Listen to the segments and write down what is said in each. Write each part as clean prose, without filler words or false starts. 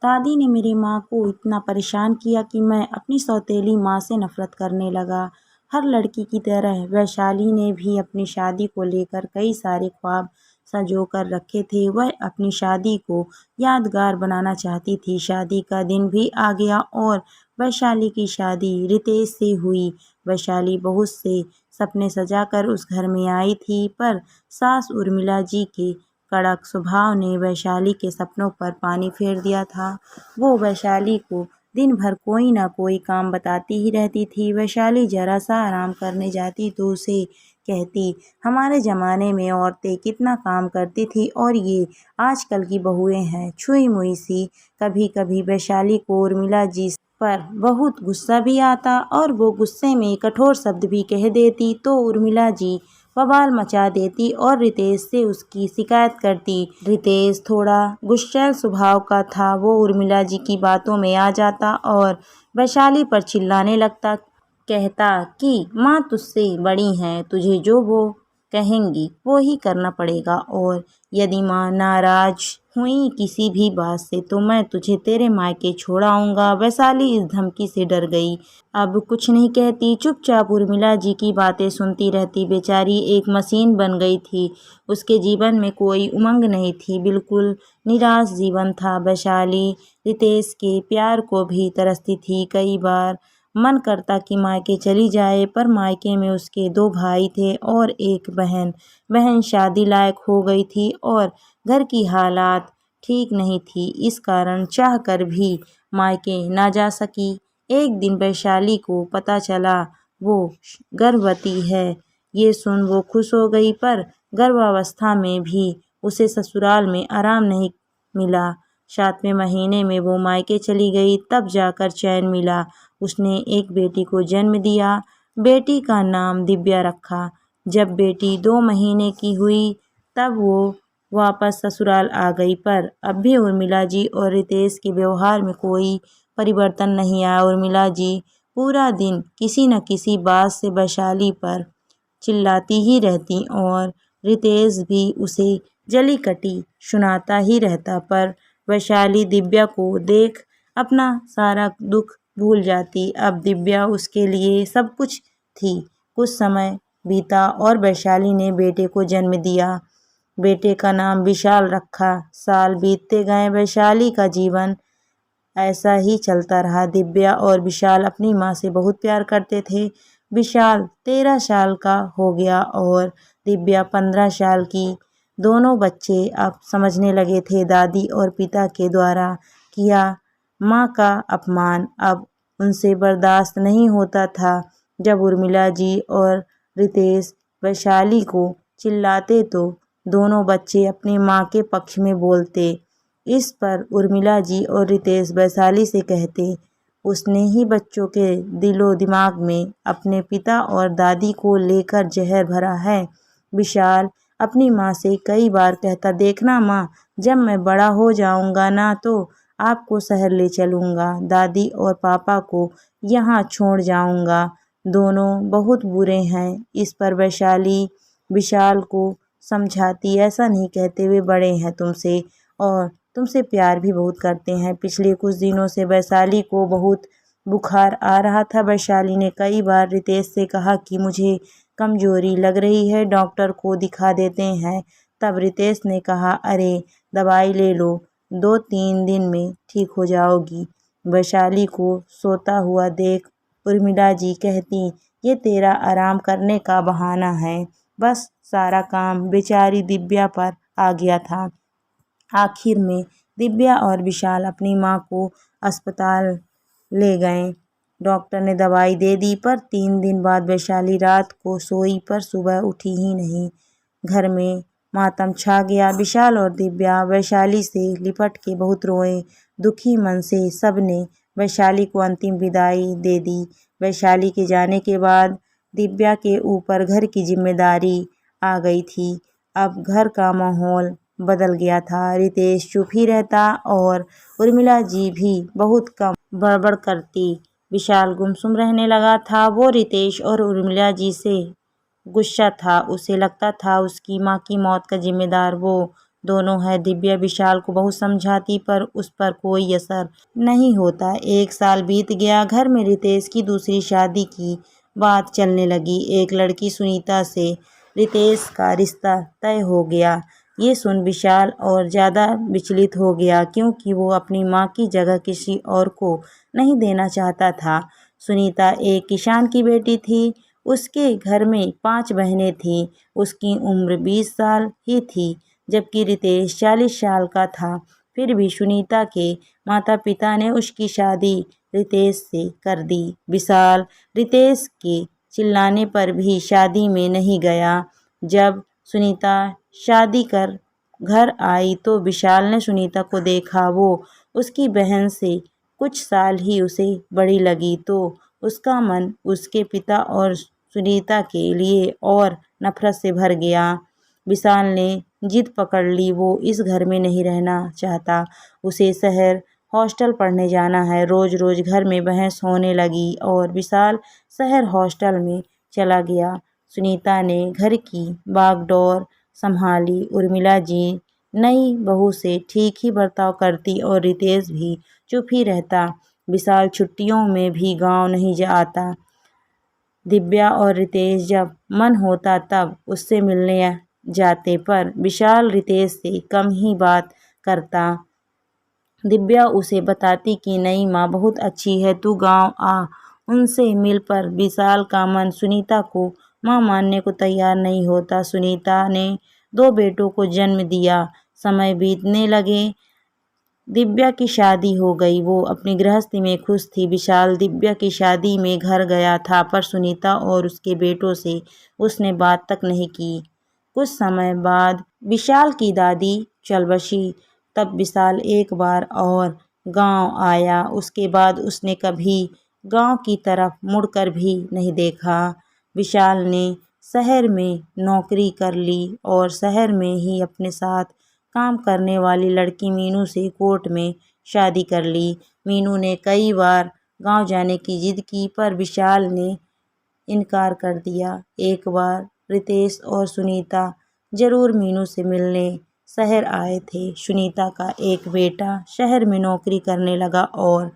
दादी ने मेरी माँ को इतना परेशान किया कि मैं अपनी सौतेली माँ से नफरत करने लगा। हर लड़की की तरह वैशाली ने भी अपनी शादी को लेकर कई सारे ख्वाब संजो कर रखे थे। वह अपनी शादी को यादगार बनाना चाहती थी। शादी का दिन भी आ गया और वैशाली की शादी रितेश से हुई। वैशाली बहुत से सपने सजाकर उस घर में आई थी, पर सास उर्मिला जी के कड़क स्वभाव ने वैशाली के सपनों पर पानी फेर दिया था। वो वैशाली को दिन भर कोई ना कोई काम बताती ही रहती थी। वैशाली जरा सा आराम करने जाती तो उसे कहती, हमारे ज़माने में औरतें कितना काम करती थी और ये आजकल की बहुएं हैं छुई मुई सी। कभी कभी वैशाली को उर्मिला जी पर बहुत गुस्सा भी आता और वो गुस्से में कठोर शब्द भी कह देती तो उर्मिला जी बवाल मचा देती और रितेश से उसकी शिकायत करती। रितेश थोड़ा गुस्सैल स्वभाव का था। वो उर्मिला जी की बातों में आ जाता और वैशाली पर चिल्लाने लगता, कहता कि माँ तुझसे बड़ी हैं, तुझे जो वो कहेंगी वो ही करना पड़ेगा और यदि माँ नाराज हुई किसी भी बात से तो मैं तुझे तेरे मायके छोड़ आऊँगा। वैशाली इस धमकी से डर गई। अब कुछ नहीं कहती, चुपचाप उर्मिला जी की बातें सुनती रहती। बेचारी एक मशीन बन गई थी। उसके जीवन में कोई उमंग नहीं थी, बिल्कुल निराश जीवन था। वैशाली रितेश के प्यार को भी तरसती थी। कई बार मन करता कि मायके चली जाए, पर मायके में उसके 2 भाई थे और एक बहन। बहन शादी लायक हो गई थी और घर की हालात ठीक नहीं थी, इस कारण चाह कर भी मायके ना जा सकी। एक दिन वैशाली को पता चला वो गर्भवती है। ये सुन वो खुश हो गई, पर गर्भावस्था में भी उसे ससुराल में आराम नहीं मिला। 7वें महीने में वो मायके चली गई, तब जाकर चैन मिला। उसने एक बेटी को जन्म दिया। बेटी का नाम दिव्या रखा। जब बेटी 2 महीने की हुई तब वो वापस ससुराल आ गई, पर अब भी उर्मिला जी और रितेश के व्यवहार में कोई परिवर्तन नहीं आया। उर्मिला जी पूरा दिन किसी न किसी बात से वैशाली पर चिल्लाती ही रहती और रितेश भी उसे जली कटी सुनाता ही रहता, पर वैशाली दिव्या को देख अपना सारा दुख भूल जाती। अब दिव्या उसके लिए सब कुछ थी। कुछ समय बीता और वैशाली ने बेटे को जन्म दिया। बेटे का नाम विशाल रखा। साल बीतते गए, वैशाली का जीवन ऐसा ही चलता रहा। दिव्या और विशाल अपनी माँ से बहुत प्यार करते थे। विशाल 13 साल का हो गया और दिव्या 15 साल की। दोनों बच्चे अब समझने लगे थे दादी और पिता के द्वारा किया माँ का अपमान अब उनसे बर्दाश्त नहीं होता था। जब उर्मिला जी और रितेश वैशाली को चिल्लाते तो दोनों बच्चे अपनी माँ के पक्ष में बोलते। इस पर उर्मिला जी और रितेश वैशाली से कहते, उसने ही बच्चों के दिलो दिमाग में अपने पिता और दादी को लेकर जहर भरा है। विशाल अपनी माँ से कई बार कहता, देखना माँ, जब मैं बड़ा हो जाऊंगा ना तो आपको शहर ले चलूंगा, दादी और पापा को यहाँ छोड़ जाऊंगा, दोनों बहुत बुरे हैं। इस पर वैशाली विशाल को समझाती, ऐसा नहीं कहते, वे बड़े हैं तुमसे और तुमसे प्यार भी बहुत करते हैं। पिछले कुछ दिनों से वैशाली को बहुत बुखार आ रहा था। वैशाली ने कई बार रितेश से कहा कि मुझे कमजोरी लग रही है, डॉक्टर को दिखा देते हैं। तब रितेश ने कहा, अरे दवाई ले लो, 2-3 दिन में ठीक हो जाओगी। वैशाली को सोता हुआ देख उर्मिला जी कहती, ये तेरा आराम करने का बहाना है, बस सारा काम बेचारी दिव्या पर आ गया था। आखिर में दिव्या और विशाल अपनी माँ को अस्पताल ले गए। डॉक्टर ने दवाई दे दी, पर 3 दिन बाद वैशाली रात को सोई पर सुबह उठी ही नहीं। घर में मातम छा गया। विशाल और दिव्या वैशाली से लिपट के बहुत रोए। दुखी मन से सबने वैशाली को अंतिम विदाई दे दी। वैशाली के जाने के बाद दिव्या के ऊपर घर की जिम्मेदारी आ गई थी। अब घर का माहौल बदल गया था। रितेश चुप ही रहता और उर्मिला जी भी बहुत कम बड़बड़ करती। विशाल गुमसुम रहने लगा था। वो रितेश और उर्मिला जी से गुस्सा था। उसे लगता था उसकी माँ की मौत का जिम्मेदार वो दोनों है। दिव्या विशाल को बहुत समझाती पर उस पर कोई असर नहीं होता। 1 साल बीत गया। घर में रितेश की दूसरी शादी की बात चलने लगी। एक लड़की सुनीता से रितेश का रिश्ता तय हो गया। ये सुन विशाल और ज़्यादा विचलित हो गया, क्योंकि वो अपनी माँ की जगह किसी और को नहीं देना चाहता था। सुनीता एक किसान की बेटी थी। उसके घर में 5 बहनें थीं। उसकी उम्र 20 साल ही थी, जबकि रितेश 40 साल का था। फिर भी सुनीता के माता पिता ने उसकी शादी रितेश से कर दी। विशाल रितेश के चिल्लाने पर भी शादी में नहीं गया। जब सुनीता शादी कर घर आई तो विशाल ने सुनीता को देखा। वो उसकी बहन से कुछ साल ही उसे बड़ी लगी, तो उसका मन उसके पिता और सुनीता के लिए और नफरत से भर गया। विशाल ने जिद पकड़ ली। वो इस घर में नहीं रहना चाहता। उसे शहर हॉस्टल पढ़ने जाना है। रोज रोज घर में बहस होने लगी और विशाल शहर हॉस्टल में चला गया। सुनीता ने घर की बागडोर संभाली। उर्मिला जी नई बहू से ठीक ही बर्ताव करती और रितेश भी चुप ही रहता। विशाल छुट्टियों में भी गांव नहीं आता। दिव्या और रितेश जब मन होता तब उससे मिलने जाते, पर विशाल रितेश से कम ही बात करता। दिव्या उसे बताती कि नई माँ बहुत अच्छी है, तू गांव आ उनसे मिल, पर विशाल का मन सुनीता को माँ मानने को तैयार नहीं होता। सुनीता ने 2 बेटों को जन्म दिया। समय बीतने लगे। दिव्या की शादी हो गई। वो अपनी गृहस्थी में खुश थी। विशाल दिव्या की शादी में घर गया था, पर सुनीता और उसके बेटों से उसने बात तक नहीं की। कुछ समय बाद विशाल की दादी चल बसी। तब विशाल एक बार और गांव आया। उसके बाद उसने कभी गांव की तरफ मुड़कर भी नहीं देखा। विशाल ने शहर में नौकरी कर ली और शहर में ही अपने साथ काम करने वाली लड़की मीनू से कोर्ट में शादी कर ली। मीनू ने कई बार गांव जाने की जिद की, पर विशाल ने इनकार कर दिया। एक बार रितेश और सुनीता जरूर मीनू से मिलने शहर आए थे। सुनीता का एक बेटा शहर में नौकरी करने लगा और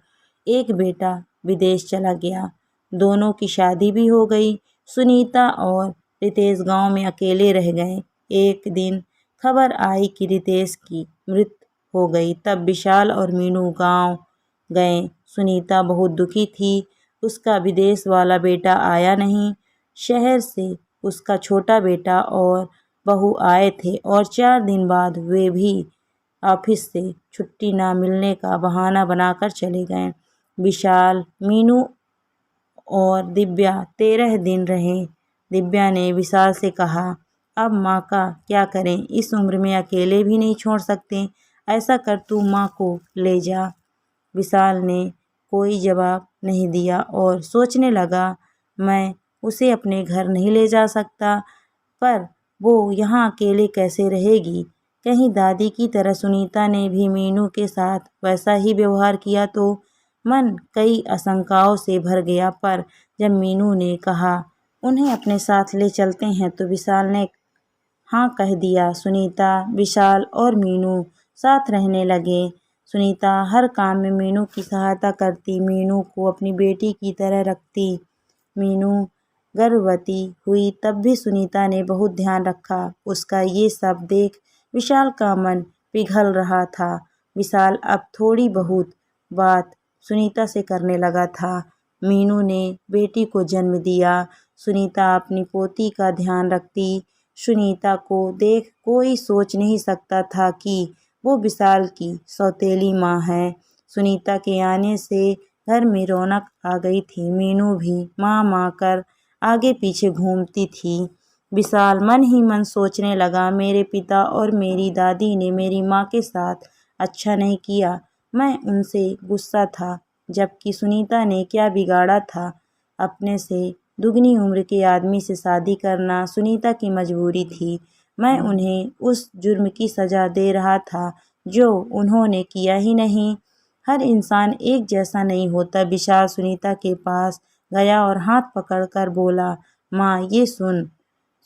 एक बेटा विदेश चला गया। दोनों की शादी भी हो गई। सुनीता और रितेश गांव में अकेले रह गए। एक दिन खबर आई कि रितेश की मृत्यु हो गई। तब विशाल और मीनू गांव गए। सुनीता बहुत दुखी थी। उसका विदेश वाला बेटा आया नहीं। शहर से उसका छोटा बेटा और बहू आए थे और 4 दिन बाद वे भी ऑफिस से छुट्टी ना मिलने का बहाना बनाकर चले गए। विशाल, मीनू और दिव्या 13 दिन रहे। दिव्या ने विशाल से कहा, अब माँ का क्या करें, इस उम्र में अकेले भी नहीं छोड़ सकते। ऐसा कर तू माँ को ले जा। विशाल ने कोई जवाब नहीं दिया और सोचने लगा, मैं उसे अपने घर नहीं ले जा सकता, पर वो यहाँ अकेले कैसे रहेगी। कहीं दादी की तरह सुनीता ने भी मीनू के साथ वैसा ही व्यवहार किया तो। मन कई आशंकाओं से भर गया, पर जब मीनू ने कहा उन्हें अपने साथ ले चलते हैं तो विशाल ने हाँ कह दिया। सुनीता, विशाल और मीनू साथ रहने लगे। सुनीता हर काम में मीनू की सहायता करती, मीनू को अपनी बेटी की तरह रखती। मीनू गर्भवती हुई तब भी सुनीता ने बहुत ध्यान रखा। उसका ये सब देख विशाल का मन पिघल रहा था। विशाल अब थोड़ी बहुत बात सुनीता से करने लगा था। मीनू ने बेटी को जन्म दिया। सुनीता अपनी पोती का ध्यान रखती। सुनीता को देख कोई सोच नहीं सकता था कि वो विशाल की सौतेली माँ है। सुनीता के आने से घर में रौनक आ गई थी। मीनू भी माँ माँ कर आगे पीछे घूमती थी। विशाल मन ही मन सोचने लगा, मेरे पिता और मेरी दादी ने मेरी माँ के साथ अच्छा नहीं किया। मैं उनसे गुस्सा था, जबकि सुनीता ने क्या बिगाड़ा था। अपने से दुगनी उम्र के आदमी से शादी करना सुनीता की मजबूरी थी। मैं उन्हें उस जुर्म की सज़ा दे रहा था जो उन्होंने किया ही नहीं। हर इंसान एक जैसा नहीं होता। विशाल सुनीता के पास गया और हाथ पकड़कर बोला, माँ ये सुन।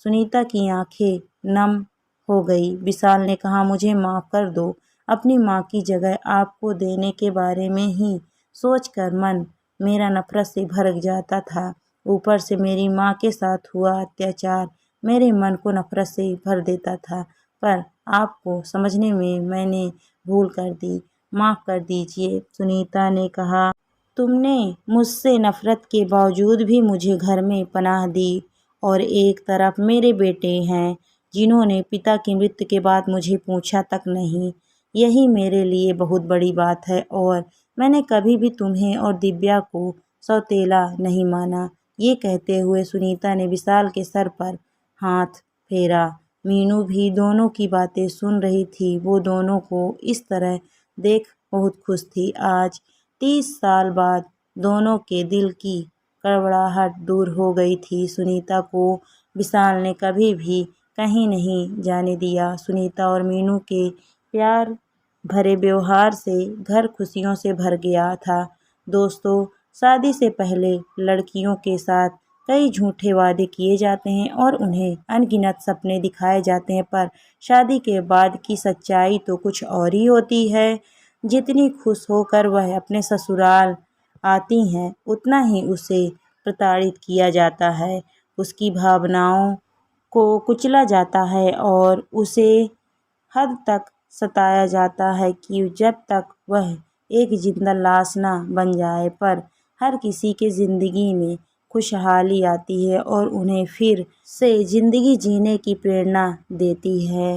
सुनीता की आंखें नम हो गई। विशाल ने कहा, मुझे माफ़ कर दो। अपनी माँ की जगह आपको देने के बारे में ही सोचकर मन मेरा नफरत से भर जाता था। ऊपर से मेरी माँ के साथ हुआ अत्याचार मेरे मन को नफरत से भर देता था। पर आपको समझने में मैंने भूल कर दी। माफ़ कर दीजिए। सुनीता ने कहा, तुमने मुझसे नफरत के बावजूद भी मुझे घर में पनाह दी और एक तरफ मेरे बेटे हैं जिन्होंने पिता की मृत्यु के बाद मुझे पूछा तक नहीं। यही मेरे लिए बहुत बड़ी बात है और मैंने कभी भी तुम्हें और दिव्या को सौतेला नहीं माना। ये कहते हुए सुनीता ने विशाल के सर पर हाथ फेरा। मीनू भी दोनों की बातें सुन रही थी। वो दोनों को इस तरह देख बहुत खुश थी। आज 30 साल बाद दोनों के दिल की कड़वाहट दूर हो गई थी। सुनीता को विशाल ने कभी भी कहीं नहीं जाने दिया। सुनीता और मीनू के प्यार भरे व्यवहार से घर खुशियों से भर गया था। दोस्तों, शादी से पहले लड़कियों के साथ कई झूठे वादे किए जाते हैं और उन्हें अनगिनत सपने दिखाए जाते हैं, पर शादी के बाद की सच्चाई तो कुछ और ही होती है। जितनी खुश होकर वह अपने ससुराल आती हैं, उतना ही उसे प्रताड़ित किया जाता है। उसकी भावनाओं को कुचला जाता है और उसे हद तक सताया जाता है कि जब तक वह एक जिंदा लाश ना बन जाए। पर हर किसी के ज़िंदगी में खुशहाली आती है और उन्हें फिर से ज़िंदगी जीने की प्रेरणा देती है।